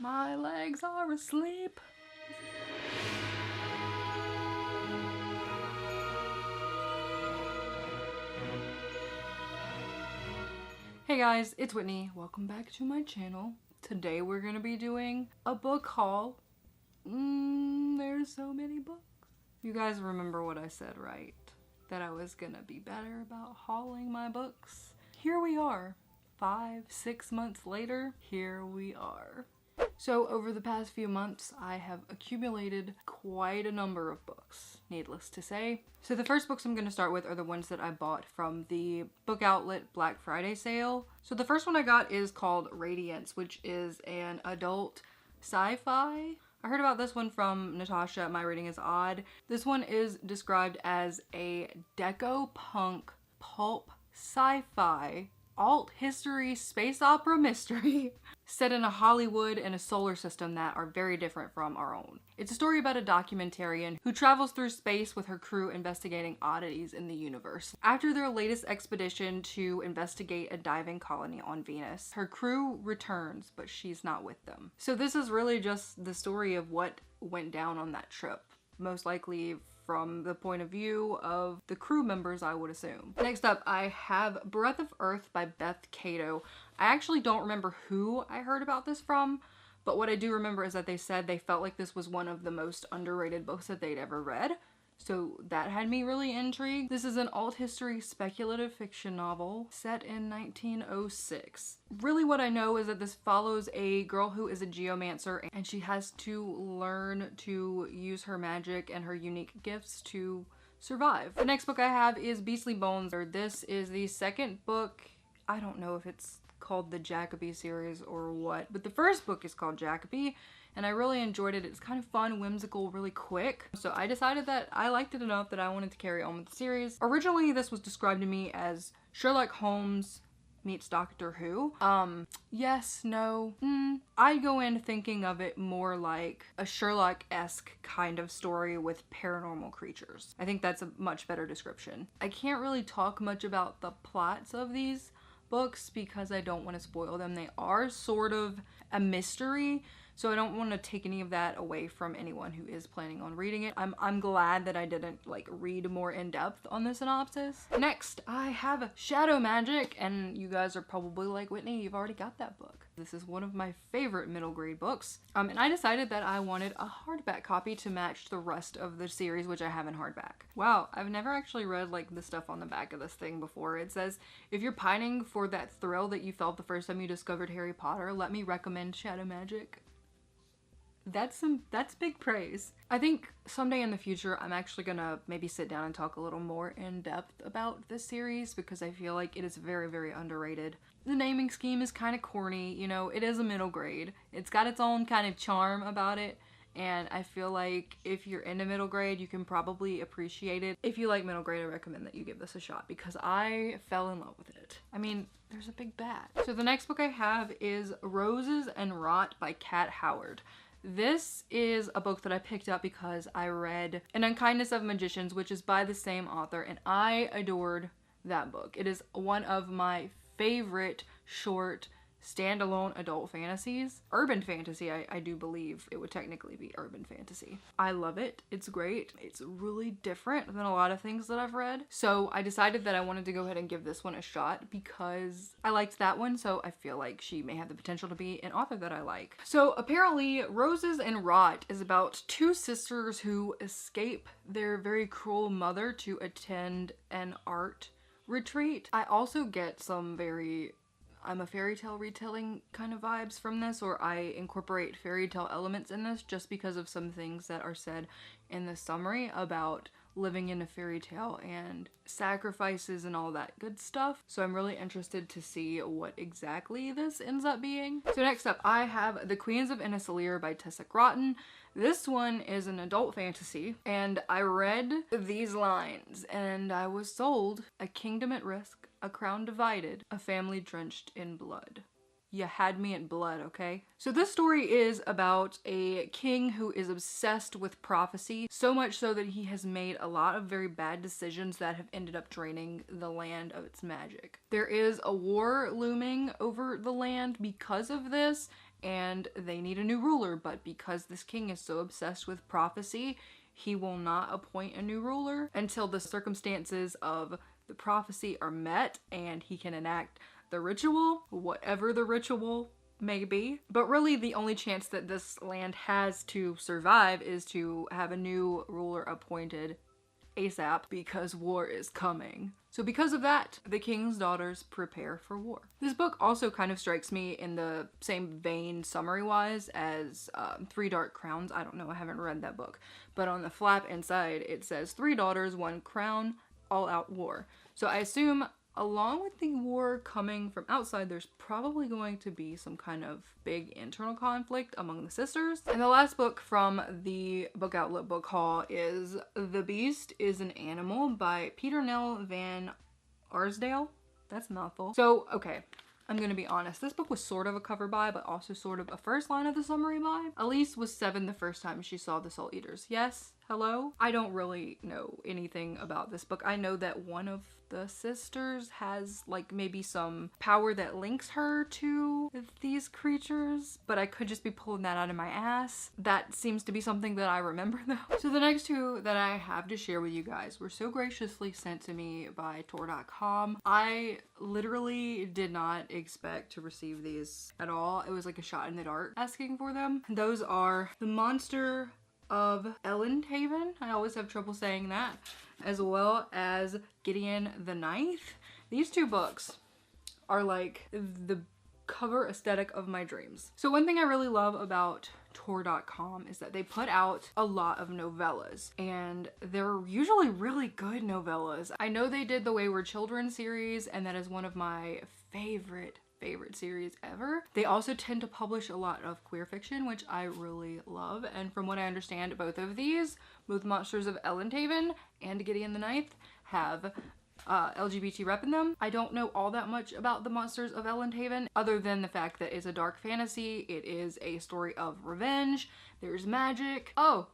My legs are asleep. Hey guys, it's Whitney. Welcome back to my channel. Today we're gonna be doing a book haul. There's so many books. You guys remember what I said, right? That I was gonna be better about hauling my books. Here we are. 5-6 months later, here we are. So over the past few months, I have accumulated quite a number of books, needless to say. So the first books I'm going to start with are the ones that I bought from the book outlet Black Friday sale. So the first one I got is called Radiance, which is an adult sci-fi. I heard about this one from Natasha at My Reading is Odd. This one is described as a deco-punk pulp sci-fi alt history space opera mystery set in a Hollywood and a solar system that are very different from our own. It's a story about a documentarian who travels through space with her crew investigating oddities in the universe. After their latest expedition to investigate a diving colony on Venus, her crew returns, but she's not with them. So this is really just the story of what went down on that trip, most likely from the point of view of the crew members, I would assume. Next up, I have Breath of Earth by Beth Cato. I actually don't remember who I heard about this from, but what I do remember is that they said they felt like this was one of the most underrated books that they'd ever read. So that had me really intrigued. This is an alt history speculative fiction novel set in 1906. Really what I know is that this follows a girl who is a geomancer and she has to learn to use her magic and her unique gifts to survive. The next book I have is Beastly Bones. This is the second book. I don't know if it's called the Jacoby series or what, but the first book is called Jacoby. And I really enjoyed it. It's kind of fun, whimsical, really quick. So I decided that I liked it enough that I wanted to carry on with the series. Originally, this was described to me as Sherlock Holmes meets Doctor Who. Yes, no. I go in thinking of it more like a Sherlock-esque kind of story with paranormal creatures. I think that's a much better description. I can't really talk much about the plots of these books because I don't want to spoil them. They are sort of a mystery, so I don't want to take any of that away from anyone who is planning on reading it. I'm glad that I didn't like read more in depth on the synopsis. Next, I have Shadow Magic, and you guys are probably like, Whitney, you've already got that book. This is one of my favorite middle grade books. And I decided that I wanted a hardback copy to match the rest of the series, which I have in hardback. Wow, I've never actually read like the stuff on the back of this thing before. It says, if you're pining for that thrill that you felt the first time you discovered Harry Potter, let me recommend Shadow Magic. That's big praise. I think someday in the future I'm actually gonna maybe sit down and talk a little more in depth about this series because I feel like it is very, very underrated. The naming scheme is kind of corny, you know, it is a middle grade. It's got its own kind of charm about it, and I feel like if you're into middle grade, you can probably appreciate it. If you like middle grade, I recommend that you give this a shot because I fell in love with it. I mean, there's a big bat. So the next book I have is Roses and Rot by Kat Howard. This is a book that I picked up because I read An Unkindness of Magicians, which is by the same author, and I adored that book. It is one of my favorite short standalone adult fantasies. Urban fantasy, I do believe it would technically be urban fantasy. I love it. It's great. It's really different than a lot of things that I've read. So I decided that I wanted to go ahead and give this one a shot because I liked that one, so I feel like she may have the potential to be an author that I like. So apparently Roses and Rot is about two sisters who escape their very cruel mother to attend an art retreat. I also get some very I'm a fairy tale retelling kind of vibes from this, or I incorporate fairy tale elements in this just because of some things that are said in the summary about living in a fairy tale and sacrifices and all that good stuff. So I'm really interested to see what exactly this ends up being. So next up, I have The Queens of Innis by Tessa Gratton. This one is an adult fantasy, and I read these lines and I was sold. A kingdom at risk, a crown divided, a family drenched in blood. You had me at blood, okay? So this story is about a king who is obsessed with prophecy, so much so that he has made a lot of very bad decisions that have ended up draining the land of its magic. There is a war looming over the land because of this, and they need a new ruler, but because this king is so obsessed with prophecy, he will not appoint a new ruler until the circumstances of the prophecy are met and he can enact the ritual, whatever the ritual may be. But really the only chance that this land has to survive is to have a new ruler appointed ASAP, because war is coming. So because of that, the king's daughters prepare for war. This book also kind of strikes me in the same vein summary-wise as Three Dark Crowns. I don't know, I haven't read that book. But on the flap inside, it says 3 daughters, 1 crown, all out war. So I assume along with the war coming from outside, there's probably going to be some kind of big internal conflict among the sisters. And the last book from the Book Outlet book haul is The Beast is an Animal by Peternelle van Arsdale. That's a mouthful. So, okay, I'm gonna be honest. This book was sort of a cover buy, but also sort of a first line of the summary buy. Elise was 7 the first time she saw the Soul Eaters. Yes? Hello? I don't really know anything about this book. I know that one of the sisters has like maybe some power that links her to these creatures, but I could just be pulling that out of my ass. That seems to be something that I remember though. So the next 2 that I have to share with you guys were so graciously sent to me by Tor.com. I literally did not expect to receive these at all. It was like a shot in the dark asking for them. Those are The Monster of Elendhaven. I always have trouble saying that. As well as Gideon the Ninth. These 2 books are like the cover aesthetic of my dreams. So one thing I really love about Tor.com is that they put out a lot of novellas, and they're usually really good novellas. I know they did the Wayward Children series, and that is one of my favorite series ever. They also tend to publish a lot of queer fiction, which I really love. And from what I understand, both of these, both Monsters of Elendhaven and Gideon the Ninth, have LGBT rep in them. I don't know all that much about the Monsters of Elendhaven, other than the fact that it's a dark fantasy. It is a story of revenge. There's magic. Oh,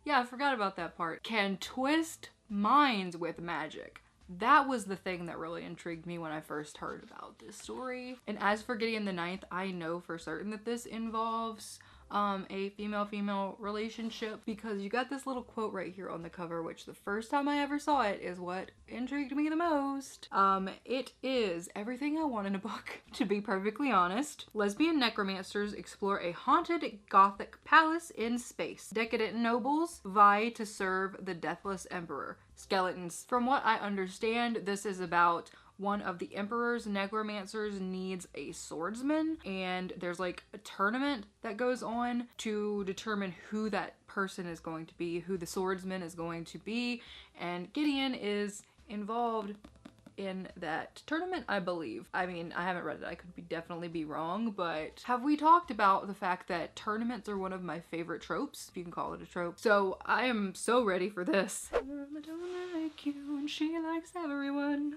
yeah, I forgot about that part. Can twist minds with magic. That was the thing that really intrigued me when I first heard about this story. And as for Gideon the Ninth, I know for certain that this involves a female-female relationship, because you got this little quote right here on the cover, which the first time I ever saw it is what intrigued me the most. It is everything I want in a book, to be perfectly honest. Lesbian necromancers explore a haunted Gothic palace in space. Decadent nobles vie to serve the deathless emperor. Skeletons. From what I understand, this is about one of the emperor's necromancers needs a swordsman, and there's like a tournament that goes on to determine who that person is going to be, who the swordsman is going to be, and Gideon is involved in that tournament, I believe. I mean, I haven't read it. I could definitely be wrong, but have we talked about the fact that tournaments are one of my favorite tropes, if you can call it a trope? So I am so ready for this. I don't like you and she likes everyone,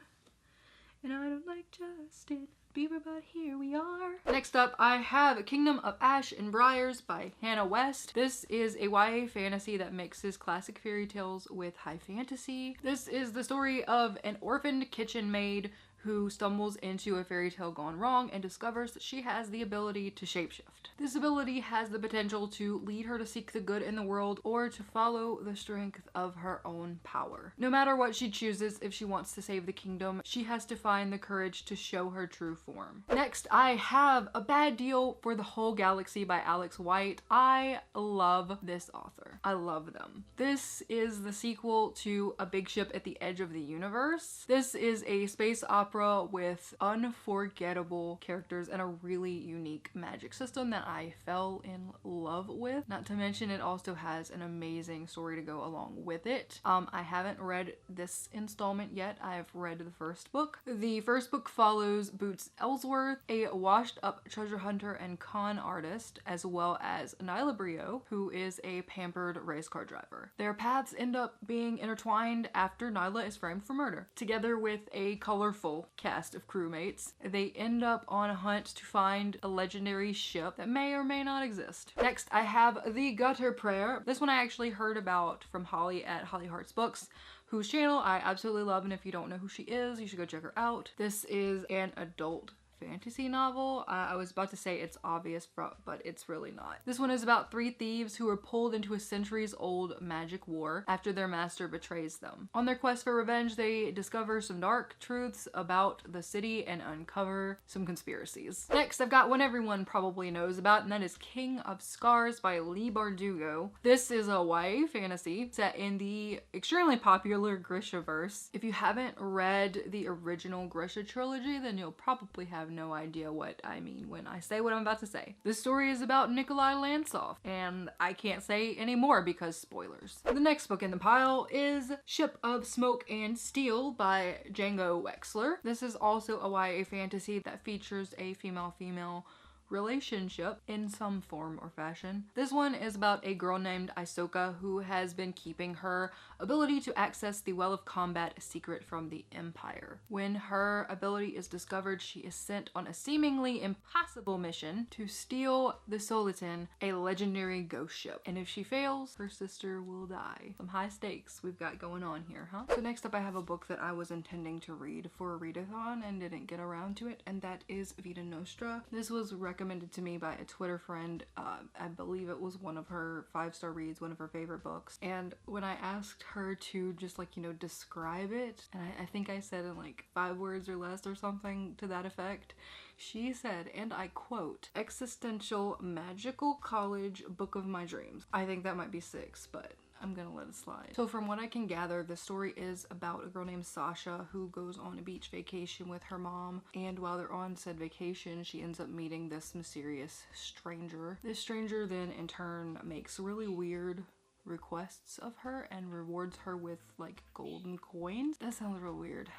and I don't like Justin Bieber, but here we are. Next up, I have Kingdom of Ash and Briars by Hannah West. This is a YA fantasy that mixes classic fairy tales with high fantasy. This is the story of an orphaned kitchen maid who stumbles into a fairy tale gone wrong and discovers that she has the ability to shapeshift. This ability has the potential to lead her to seek the good in the world or to follow the strength of her own power. No matter what she chooses, if she wants to save the kingdom, she has to find the courage to show her true form. Next, I have A Bad Deal for the Whole Galaxy by Alex White. I love this author. I love them. This is the sequel to A Big Ship at the Edge of the Universe. This is a space opera with unforgettable characters and a really unique magic system that I fell in love with. Not to mention, it also has an amazing story to go along with it. I haven't read this installment yet. I've read the first book. The first book follows Boots Ellsworth, a washed up treasure hunter and con artist, as well as Nyla Brio, who is a pampered race car driver. Their paths end up being intertwined after Nyla is framed for murder. Together with a colorful cast of crewmates, they end up on a hunt to find a legendary ship that may or may not exist. Next, I have The Gutter Prayer. This one I actually heard about from Holly at Holly Hearts Books, whose channel I absolutely love, and if you don't know who she is, you should go check her out. This is an adult fantasy novel. I was about to say it's obvious, but it's really not. This one is about 3 thieves who are pulled into a centuries-old magic war after their master betrays them. On their quest for revenge, they discover some dark truths about the city and uncover some conspiracies. Next, I've got one everyone probably knows about, and that is King of Scars by Leigh Bardugo. This is a YA fantasy set in the extremely popular Grishaverse. If you haven't read the original Grisha trilogy, then you'll probably have no idea what I mean when I say what I'm about to say. This story is about Nikolai Lantsov, and I can't say any more because spoilers. The next book in the pile is Ship of Smoke and Steel by Django Wexler. This is also a YA fantasy that features a female-female relationship in some form or fashion. This one is about a girl named Isoka who has been keeping her ability to access the Well of Combat a secret from the Empire. When her ability is discovered, she is sent on a seemingly impossible mission to steal the Soliton, a legendary ghost ship. And if she fails, her sister will die. Some high stakes we've got going on here, huh? So next up I have a book that I was intending to read for a readathon and didn't get around to it, and that is Vita Nostra. This was recommended to me by a Twitter friend. I believe it was one of her 5-star reads, one of her favorite books. And when I asked her to just like, you know, describe it, and I think I said in like 5 words or less or something to that effect, she said, and I quote, "Existential magical college book of my dreams." I think that might be 6, but I'm gonna let it slide. So from what I can gather, the story is about a girl named Sasha who goes on a beach vacation with her mom, and while they're on said vacation, she ends up meeting this mysterious stranger. This stranger then in turn makes really weird requests of her and rewards her with like golden coins. That sounds real weird.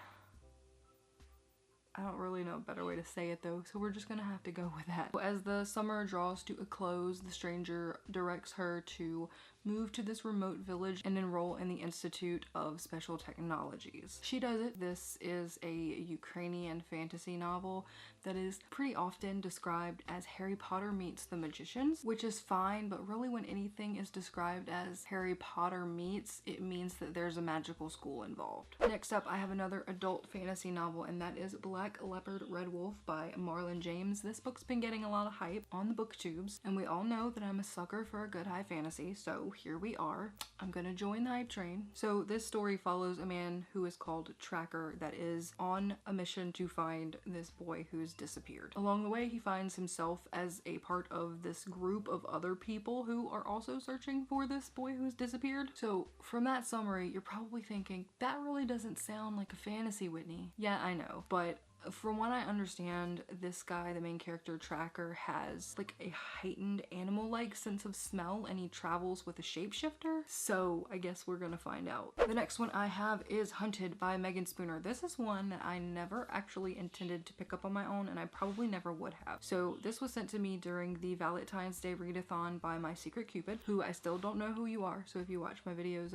I don't really know a better way to say it though, so we're just gonna have to go with that. As the summer draws to a close, the stranger directs her to move to this remote village and enroll in the Institute of Special Technologies. She does it. This is a Ukrainian fantasy novel that is pretty often described as Harry Potter meets the Magicians, which is fine, but really when anything is described as Harry Potter meets, it means that there's a magical school involved. Next up, I have another adult fantasy novel, and that is Black Leopard, Red Wolf by Marlon James. This book's been getting a lot of hype on the booktubes, and we all know that I'm a sucker for a good high fantasy, so here we are. I'm gonna join the hype train. So this story follows a man who is called Tracker that is on a mission to find this boy who's disappeared. Along the way, he finds himself as a part of this group of other people who are also searching for this boy who's disappeared. So from that summary, you're probably thinking, that really doesn't sound like a fantasy, Whitney. Yeah, I know, but from what I understand, this guy, the main character Tracker, has like a heightened animal-like sense of smell, and he travels with a shapeshifter. So I guess we're gonna find out. The next one I have is Hunted by Megan Spooner. This is one that I never actually intended to pick up on my own, and I probably never would have. So this was sent to me during the Valentine's Day readathon by my secret Cupid, who I still don't know who you are. So if you watch my videos,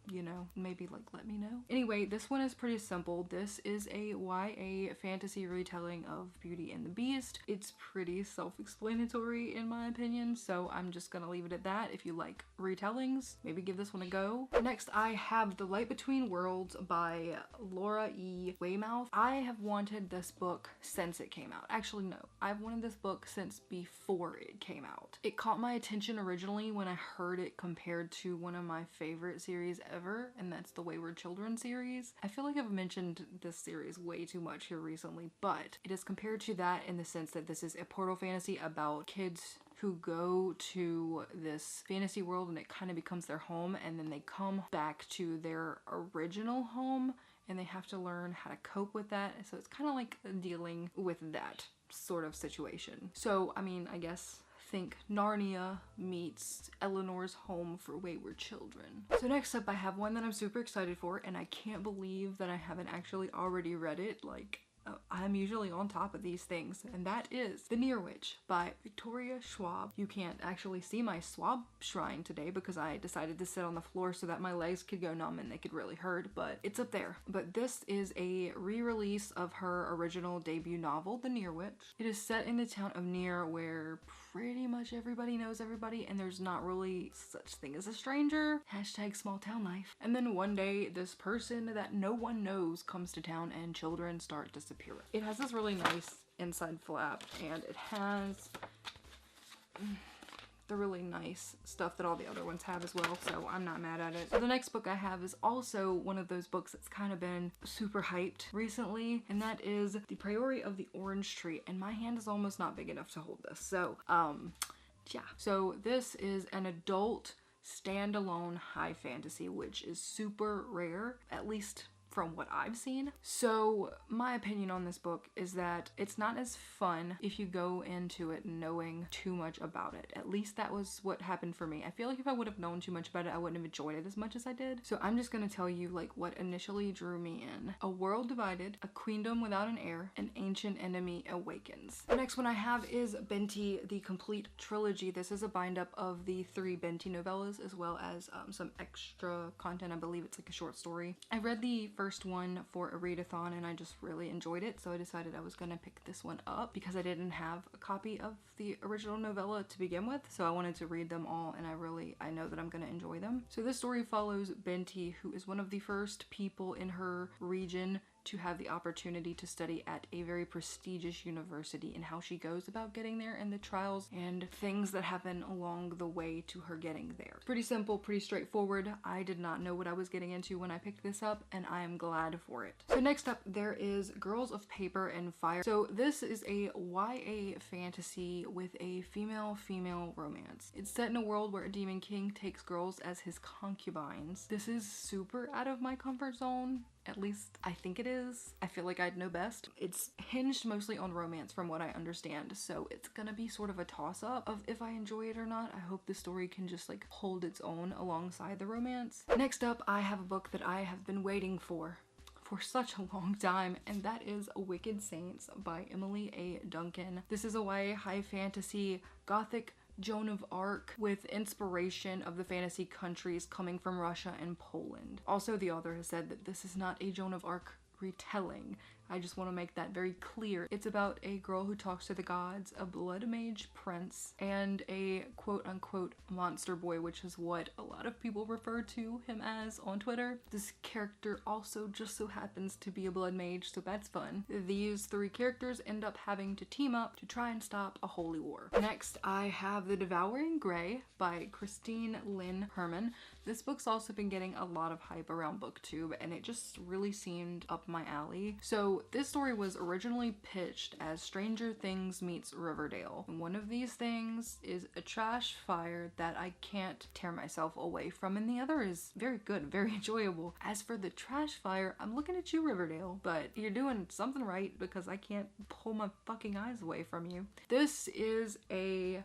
you know, maybe like let me know. Anyway, this one is pretty simple. This is a YA fantasy retelling of Beauty and the Beast. It's pretty self-explanatory in my opinion, so I'm just gonna leave it at that. If you like retellings, maybe give this one a go. Next, I have The Light Between Worlds by Laura E. Weymouth. I have wanted this book since it came out. Actually, no. I've wanted this book since before it came out. It caught my attention originally when I heard it compared to one of my favorite series ever, and that's the Wayward Children series. I feel like I've mentioned this series way too much here recently, but it is compared to that in the sense that this is a portal fantasy about kids who go to this fantasy world and it kind of becomes their home, and then they come back to their original home and they have to learn how to cope with that. So it's kind of like dealing with that sort of situation. So I mean, I guess think Narnia meets Eleanor's Home for Wayward Children. So next up, I have one that I'm super excited for, and I can't believe that I haven't actually already read it. Like, I'm usually on top of these things, and that is The Near Witch by Victoria Schwab. You can't actually see my Schwab shrine today because I decided to sit on the floor so that my legs could go numb and they could really hurt, but it's up there. But this is a re-release of her original debut novel, The Near Witch. It is set in the town of Near, where pretty much everybody knows everybody and there's not really such thing as a stranger. Hashtag small town life. And then one day, this person that no one knows comes to town and children start disappearing. It has this really nice inside flap, and it has the really nice stuff that all the other ones have as well, so I'm not mad at it. So the next book I have is also one of those books that's kind of been super hyped recently, and that is The Priory of the Orange Tree, and my hand is almost not big enough to hold this, so yeah. So this is an adult standalone high fantasy, which is super rare, at least from what I've seen. So my opinion on this book is that it's not as fun if you go into it knowing too much about it. At least that was what happened for me. I feel like if I would have known too much about it, I wouldn't have enjoyed it as much as I did. So I'm just gonna tell you like what initially drew me in. A world divided, a queendom without an heir, an ancient enemy awakens. The next one I have is Binti, the complete trilogy. This is a bind up of the 3 Binti novellas as well as some extra content. I believe it's like a short story. I read the first one for a readathon and I just really enjoyed it, so I decided I was gonna pick this one up because I didn't have a copy of the original novella to begin with, so I wanted to read them all, and I know that I'm gonna enjoy them. So this story follows Binti, who is one of the first people in her region to have the opportunity to study at a very prestigious university, and how she goes about getting there and the trials and things that happen along the way to her getting there. Pretty simple, pretty straightforward. I did not know what I was getting into when I picked this up, and I am glad for it. So next up there is Girls of Paper and Fire. So this is a YA fantasy with a female-female romance. It's set in a world where a demon king takes girls as his concubines. This is super out of my comfort zone. At least I think it is. I feel like I'd know best. It's hinged mostly on romance from what I understand, so it's gonna be sort of a toss-up of if I enjoy it or not. I hope the story can just like hold its own alongside the romance. Next up, I have a book that I have been waiting for such a long time, and that is Wicked Saints by Emily A. Duncan. This is a YA high fantasy gothic Joan of Arc with inspiration of the fantasy countries coming from Russia and Poland. Also, the author has said that this is not a Joan of Arc retelling. I just want to make that very clear. It's about a girl who talks to the gods, a blood mage prince, and a quote-unquote monster boy, which is what a lot of people refer to him as on Twitter. This character also just so happens to be a blood mage, so that's fun. These 3 characters end up having to team up to try and stop a holy war. Next, I have The Devouring Grey by Christine Lynn Herman. This book's also been getting a lot of hype around BookTube, and it just really seemed up my alley. So this story was originally pitched as Stranger Things meets Riverdale. And one of these things is a trash fire that I can't tear myself away from, and the other is very good, very enjoyable. As for the trash fire, I'm looking at you, Riverdale, but you're doing something right because I can't pull my fucking eyes away from you. This is a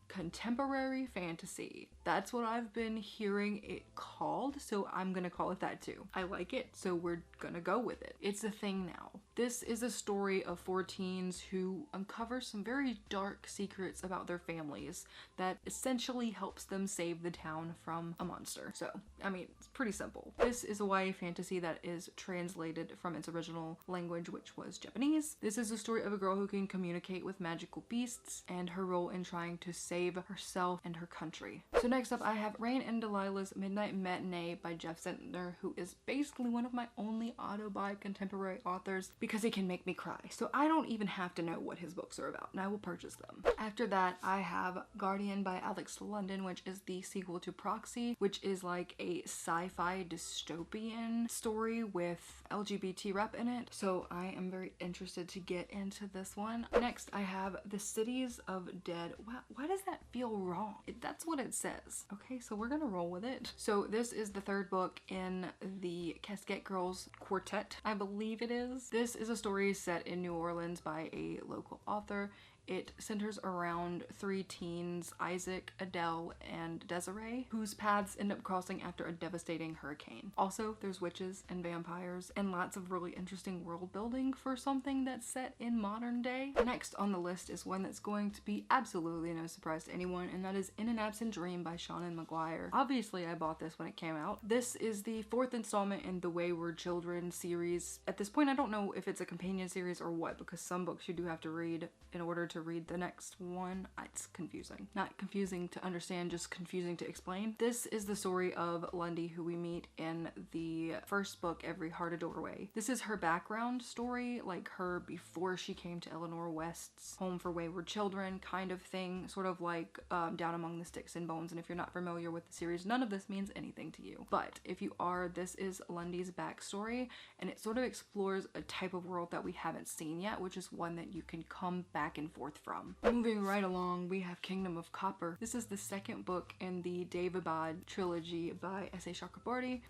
contemporary fantasy. That's what I've been hearing it called, so I'm gonna call it that too. I like it, so we're gonna go with it. It's a thing now. This is a story of 4 teens who uncover some very dark secrets about their families that essentially helps them save the town from a monster. So, I mean, it's pretty simple. This is a YA fantasy that is translated from its original language, which was Japanese. This is a story of a girl who can communicate with magical beasts and her role in trying to save herself and her country. So next up, I have Rain and Delilah's Midnight Matinee by Jeff Sentner, who is basically one of my only auto-buy contemporary authors because he can make me cry. So I don't even have to know what his books are about, and I will purchase them. After that, I have Guardian by Alex London, which is the sequel to Proxy, which is like a sci-fi dystopian story with LGBT rep in it. So I am very interested to get into this one. Next, I have The Cities of Dead. Wow, why does that feel wrong? That's what it says. Okay, so we're gonna roll with it. So this is the 3rd book in the Casket Girls Quartet, I believe it is. This is a story set in New Orleans by a local author. It centers around 3 teens, Isaac, Adele, and Desiree, whose paths end up crossing after a devastating hurricane. Also, there's witches and vampires and lots of really interesting world building for something that's set in modern day. Next on the list is one that's going to be absolutely no surprise to anyone, and that is In an Absent Dream by Shannon McGuire. Obviously, I bought this when it came out. This is the 4th installment in the Wayward Children series. At this point, I don't know if it's a companion series or what, because some books you do have to read in order to to read the next one. It's confusing. Not confusing to understand, just confusing to explain. This is the story of Lundy, who we meet in the first book, Every Heart a Doorway. This is her background story, like her before she came to Eleanor West's Home for Wayward Children kind of thing, sort of like Down Among the Sticks and Bones. And if you're not familiar with the series, none of this means anything to you. But if you are, this is Lundy's backstory, and it sort of explores a type of world that we haven't seen yet, which is one that you can come back and forth from. Moving right along, we have Kingdom of Copper. This is the second book in the Daevabad trilogy by S.A. Chakrabarty.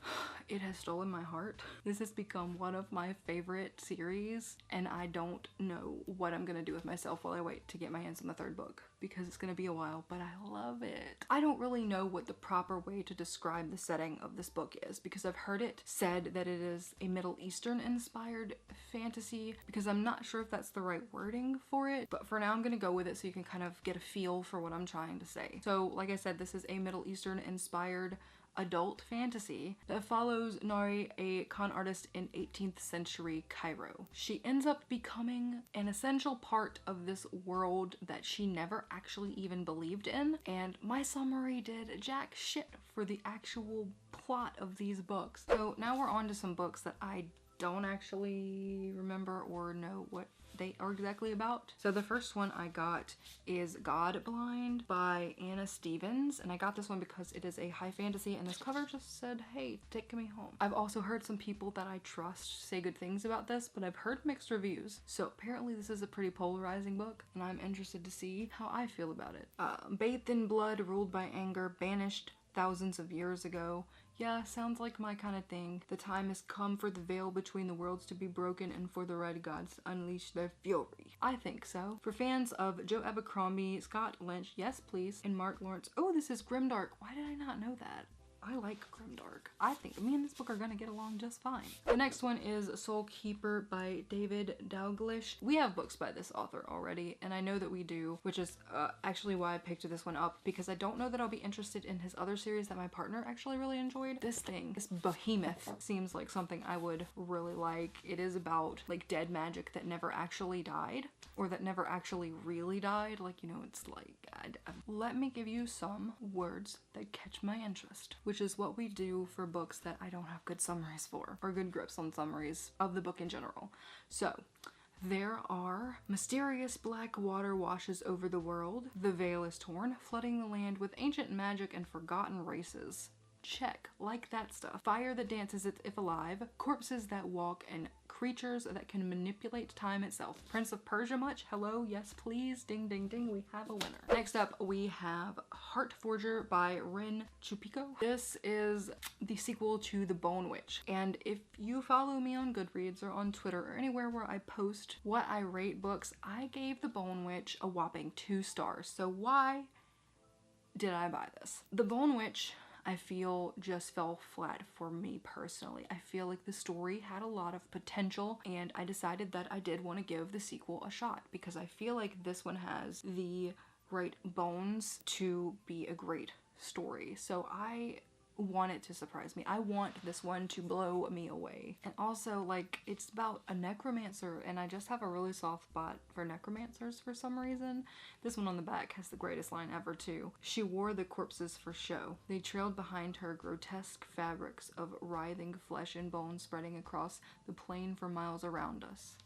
It has stolen my heart. This has become one of my favorite series, and I don't know what I'm gonna do with myself while I wait to get my hands on the third book, because it's gonna be a while, but I love it. I don't really know what the proper way to describe the setting of this book is, because I've heard it said that it is a Middle Eastern inspired fantasy, because I'm not sure if that's the right wording for it, but for now I'm gonna go with it so you can kind of get a feel for what I'm trying to say. So like I said, this is a Middle Eastern inspired adult fantasy that follows Nari, a con artist in 18th century Cairo. She ends up becoming an essential part of this world that she never actually even believed in, and my summary did jack shit for the actual plot of these books. So now we're on to some books that I don't actually remember or know what they are exactly about. So the first one I got is God Blind by Anna Stevens, and I got this one because it is a high fantasy and this cover just said, hey, take me home. I've also heard some people that I trust say good things about this, but I've heard mixed reviews. So apparently this is a pretty polarizing book, and I'm interested to see how I feel about it. Bathed in blood, ruled by anger, banished thousands of years ago. Yeah, sounds like my kind of thing. The time has come for the veil between the worlds to be broken and for the red gods to unleash their fury. I think so. For fans of Joe Abercrombie, Scott Lynch, yes please, and Mark Lawrence. Oh, this is grimdark. Why did I not know that? I like grimdark. I think me and this book are gonna get along just fine. The next one is Soul Keeper by David Dalglish. We have books by this author already, and I know that we do, which is actually why I picked this one up, because I don't know that I'll be interested in his other series that my partner actually really enjoyed. This behemoth seems like something I would really like. It is about like dead magic that never actually died, or that never actually really died. Like, you know, it's like, let me give you some words that catch my interest, which is what we do for books that I don't have good summaries for, or good grips on summaries of the book in general. So, there are mysterious black water washes over the world, the veil is torn, flooding the land with ancient magic and forgotten races. Check, like that stuff. Fire that dances if alive, corpses that walk, and creatures that can manipulate time itself. Prince of Persia much? Hello, yes please, ding ding ding, we have a winner. Next up we have Heartforger by Rin Chupico. This is the sequel to The Bone Witch, and if you follow me on Goodreads or on Twitter or anywhere where I post what I rate books, I gave The Bone Witch a whopping 2 stars. So why did I buy this? The Bone Witch, I feel, just fell flat for me personally. I feel like the story had a lot of potential, and I decided that I did want to give the sequel a shot because I feel like this one has the right bones to be a great story. So I want it to surprise me. I want this one to blow me away. And also, like, it's about a necromancer, and I just have a really soft spot for necromancers for some reason. This one on the back has the greatest line ever too. She wore the corpses for show. They trailed behind her, grotesque fabrics of writhing flesh and bone spreading across the plain for miles around us.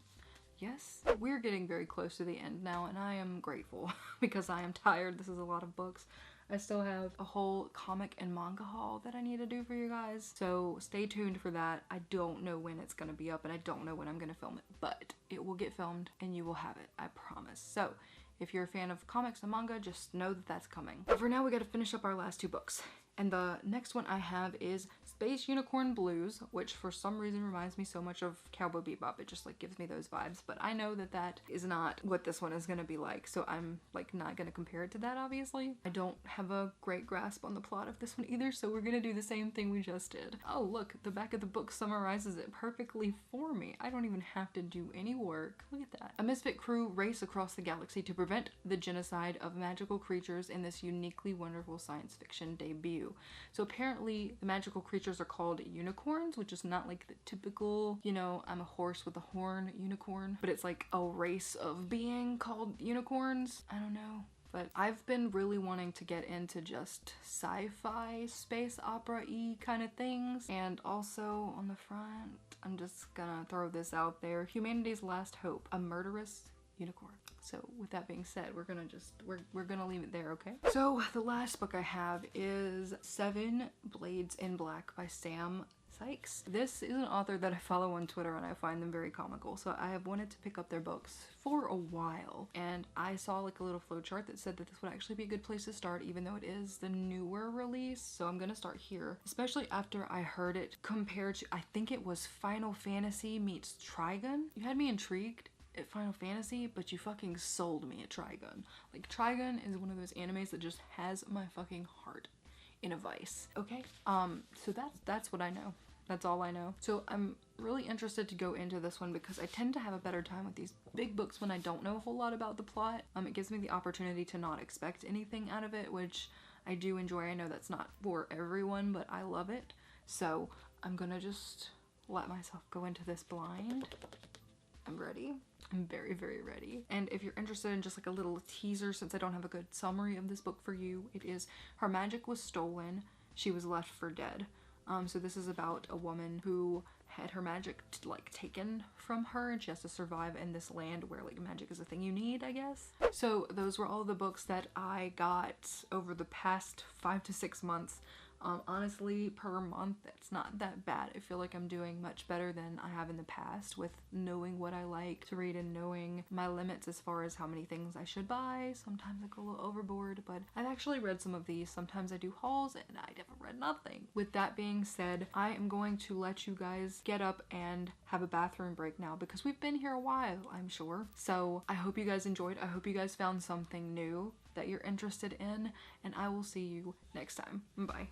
Yes, we're getting very close to the end now, and I am grateful because I am tired. This is a lot of books. I still have a whole comic and manga haul that I need to do for you guys, so stay tuned for that. I don't know when it's gonna be up, and I don't know when I'm gonna film it, but it will get filmed and you will have it, I promise. So if you're a fan of comics and manga, just know that that's coming. But for now, we gotta finish up our last 2 books. And the next one I have is Space Unicorn Blues, which for some reason reminds me so much of Cowboy Bebop. It just like gives me those vibes, but I know that that is not what this one is gonna be like, so I'm like not gonna compare it to that, obviously. I don't have a great grasp on the plot of this one either, so we're gonna do the same thing we just did. Oh look, the back of the book summarizes it perfectly for me. I don't even have to do any work. Look at that. A misfit crew race across the galaxy to prevent the genocide of magical creatures in this uniquely wonderful science fiction debut. do. So apparently the magical creatures are called unicorns, which is not like the typical, you know, I'm a horse with a horn unicorn, but it's like a race of being called unicorns. I don't know. But I've been really wanting to get into just sci-fi, space opera-y kind of things. And also on the front, I'm just gonna throw this out there. Humanity's Last Hope, a murderous unicorn. So with that being said, we're gonna leave it there, okay? So the last book I have is Seven Blades in Black by Sam Sykes. This is an author that I follow on Twitter and I find them very comical. So I have wanted to pick up their books for a while, and I saw like a little flowchart that said that this would actually be a good place to start, even though it is the newer release. So I'm gonna start here, especially after I heard it compared to, I think it was Final Fantasy meets Trigun. You had me intrigued at Final Fantasy, but you fucking sold me at Trigun. Like, Trigun is one of those animes that just has my fucking heart in a vice. Okay, so that's what I know. That's all I know. So I'm really interested to go into this one because I tend to have a better time with these big books when I don't know a whole lot about the plot. It gives me the opportunity to not expect anything out of it, which I do enjoy. I know that's not for everyone, but I love it. So I'm gonna just let myself go into this blind. I'm ready. I'm very, very ready. And if you're interested in just like a little teaser, since I don't have a good summary of this book for you, it is Her Magic Was Stolen, She Was Left for Dead. So this is about a woman who had her magic like taken from her, and she has to survive in this land where like magic is a thing you need, I guess. So those were all the books that I got over the past 5 to 6 months. Honestly, per month, it's not that bad. I feel like I'm doing much better than I have in the past with knowing what I like to read and knowing my limits as far as how many things I should buy. Sometimes I go a little overboard, but I've actually read some of these. Sometimes I do hauls and I never read nothing. With that being said, I am going to let you guys get up and have a bathroom break now because we've been here a while, I'm sure. So I hope you guys enjoyed. I hope you guys found something new that you're interested in, and I will see you next time. Bye.